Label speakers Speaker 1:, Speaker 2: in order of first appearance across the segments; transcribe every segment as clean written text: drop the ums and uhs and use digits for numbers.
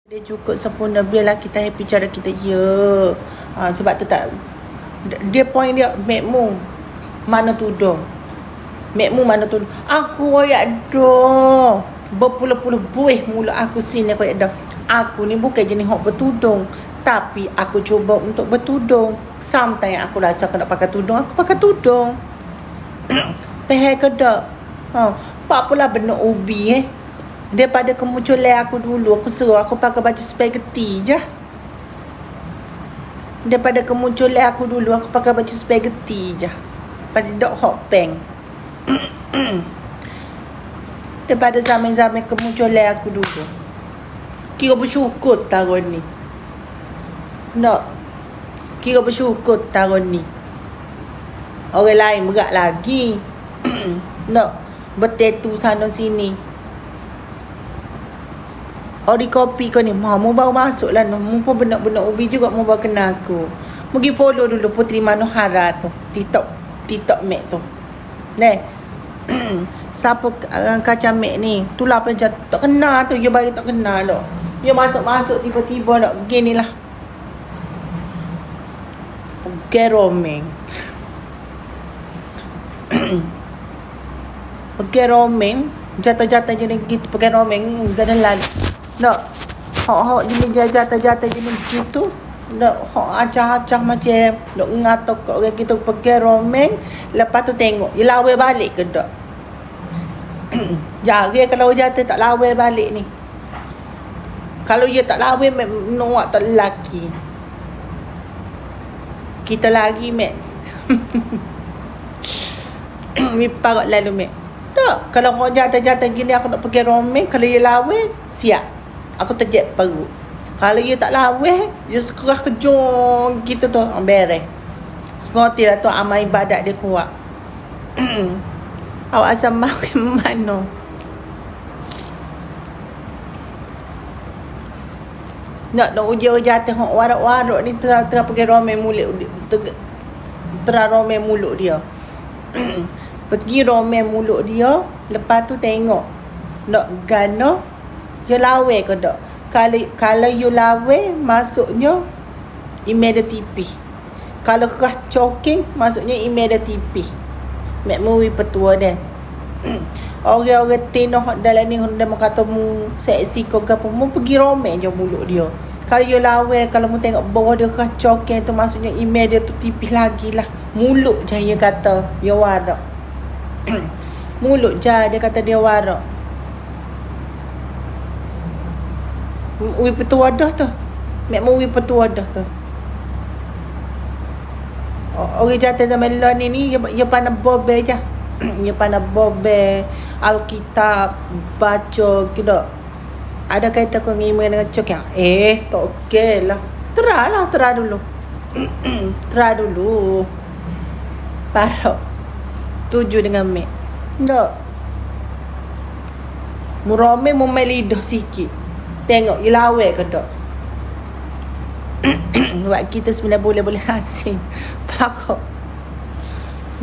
Speaker 1: Dia cukup sempurna, biarlah kita happy cara kita sebab tu tak, dia point dia, makmu mana tudung, makmu mana tudung. Aku royak dah berpuluh-puluh buih mulut aku sini royak dah. Aku ni bukan jenis hok bertudung, tapi aku cuba untuk bertudung. Sometimes aku rasa aku nak pakai tudung, aku pakai tudung. Pehel ke tak? Apa pula benda ubi daripada kemunculan aku dulu, aku suruh aku pakai baju spaghetti je. Daripada kemunculan aku dulu, aku pakai baju spaghetti je. Pada dok hot pink. Daripada zaman-zaman kemunculan aku dulu. Kira bersyukur tahun ni. Tak. Kira bersyukur tahun ni. Orang lain berat lagi. Tak. Bertatu sana sini. Ori kopi kau ni, mu baru masuk lah. Mu pun benar-benar ubi juga, mu baru kenal aku. Pergi follow dulu Putri Manohara tu. TikTok Mek tu. Nih. Siapa kacang Mek ni? Itulah macam tak kenal tu. Dia bagi tak kenal tu. Dia masuk-masuk tiba-tiba nak begini lah. Pergi roaming. Pergi roaming. Jatuh-jatuh jenis gitu. Pergi roaming. Jangan lagi. Tak. Hok jenis jatuh-jatuh jenis gitu. Tak. Hok acah-acah macam. Tak ngatok kat orang kita pergi roaming. Lepas tu tengok. Dia lawa balik ke tak? Jari kalau jatuh tak lawa balik ni. Kalau dia tak lawa, menolak tak lelaki. Kita lagi, Mek. Miparot lalu, Mek. Tak. Kalau orang jatuh-jatuh gini, aku nak pergi roaming. Kalau dia lawa, siap. Aku terjek perut. Kalau dia tak lawa, dia sekerah kejung gitu tu. Beres. Sengerti lah tu amal ibadat dia kuat. Awak asal mahu mana? Nak ujian jatuh warak-warak ni terang pergi roaming mulut terang roaming mulut dia. Pergi roaming mulut dia, lepas tu tengok nak gana dia lawa ke tak. Kalau you lawa, masuknya email dia tipis. Kalau kerah choking, masuknya email dia tipis. Mek mui petua dia. Orang-orang tino dalam ni dia kata mu seksi kau gapo, mu pergi roaming je mulut dia. Kalau you lawa, kalau mu tengok bawah dia kerah choking tu, maksudnya email dia tu tipis lagi lah. Mulut je dia kata dia warak. Mulut je dia kata dia warak. Ui petua dah tu. Mek mu ui petua dah tu. Orang jatuh zaman lain ni dia pandai bobe je. Dia pandai bobe Alkitab baca gitu. Ada kaitan kau ngimai dengan cok yang tak okey lah. Terah dulu. Terah dulu. Parok. Setuju dengan Mek. Tak. Murame mu main lidah sikit. Tengok dia lawa ke tak. Buat kita 9 bulan boleh hasil. Pakok.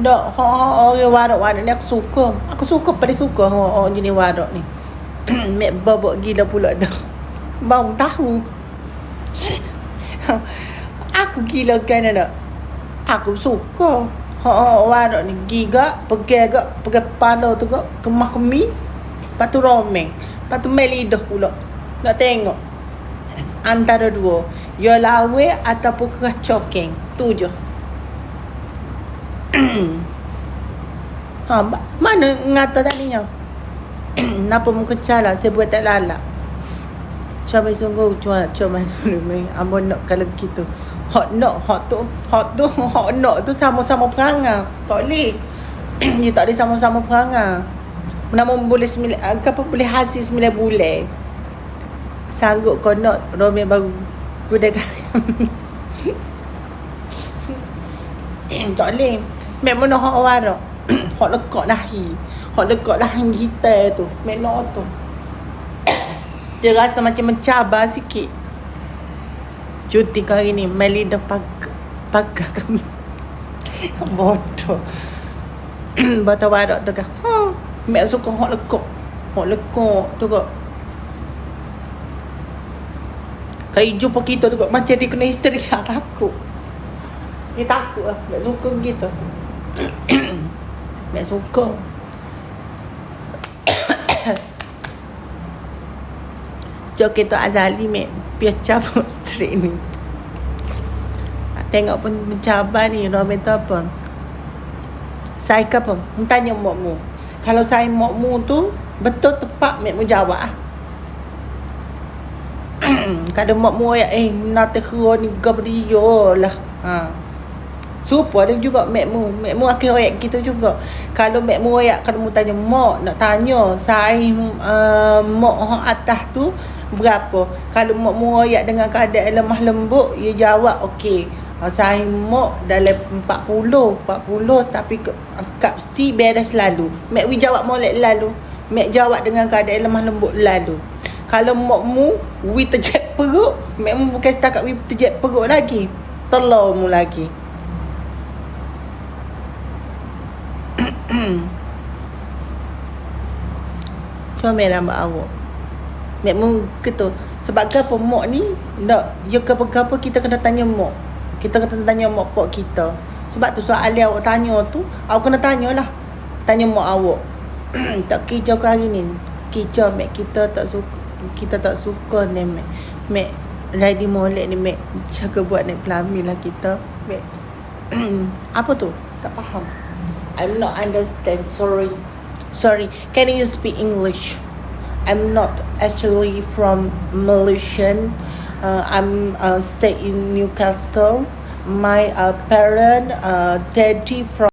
Speaker 1: Tak. Orang warak-warak ni aku suka. Aku suka pada suka orang jenis warak ni. Mek babak gila pula dah. Bang tahu. Aku gila kan tak. Aku suka. Warak ni giga pergi pala tu gak kemah kemi. Lepas tu roaming. Lepas tu main lidah pula. Nak tengok antara dua, ya lawa ataupun kerah choking. Tu je. Mana ngata tadinya? Napa muka cala saya buat tak lalak. Cuba sungguh cuba ambon nak kalau gitu. Hot nak tu sama-sama perangai. Tak boleh. Dia tak boleh sama-sama perangai. Namun boleh boleh hasil 9 bulan. Sanggup kau nak roaming baru gunakan. Tak boleh. Mek mana hak warak. Hak lekak dahi. Hak lekak dahi kita tu. Mek nak tu. Dia rasa macam mencabar sikit. Cuti kali ni Meli dah pakai kami. Bodoh. Bata warak tu kan. Mek suka hak lekak. Hak lekak tu kak. Kalau jumpa kita tu macam dia kena histeri, takut. Dia takut lah. Tak suka gitu. Tak suka. Cok kita Azali biar cabut straight ni. Tengok pun mencabar ni, Romen tu apa. Saya ke apa? Tanya makmu. Kalau saya makmu tu betul tepat makmu jawab ah. Kadang makmu ayat nak terkera ni gabriyo lah. Supaya ada juga makmu akhir ayat kita juga. Kalau makmu ayat kalau mu tanya mak nak tanya saya mak atas tu berapa. Kalau makmu ayat dengan keadaan lemah lembut, ia jawab okey. Saya mak dalam 40 tapi kap si beres lalu. Mak we jawab molek lalu. Mak jawab dengan keadaan lemah lembut lalu. Kalau makmu we terjek perut, makmu bukan setakat we terjek perut lagi. Telur mu lagi. Comel rambut awak. Makmu kata sebab apa mak ni nak ya apa-apa kita kena tanya mak. Kita kena tanya mak pak kita. Sebab tu soalan awak tanya tu, awak kena tanyalah. Tanya mak awak. Tak kicau ke hari ni? Kicau mak kita tak suka ni mak. Mak ready molek ni mak jaga buat naik pelami lah kita. Mak apa tu? Tak faham. I'm not understand. Sorry. Can you speak English? I'm not actually from Malaysian. I'm stay in Newcastle. My parent, daddy from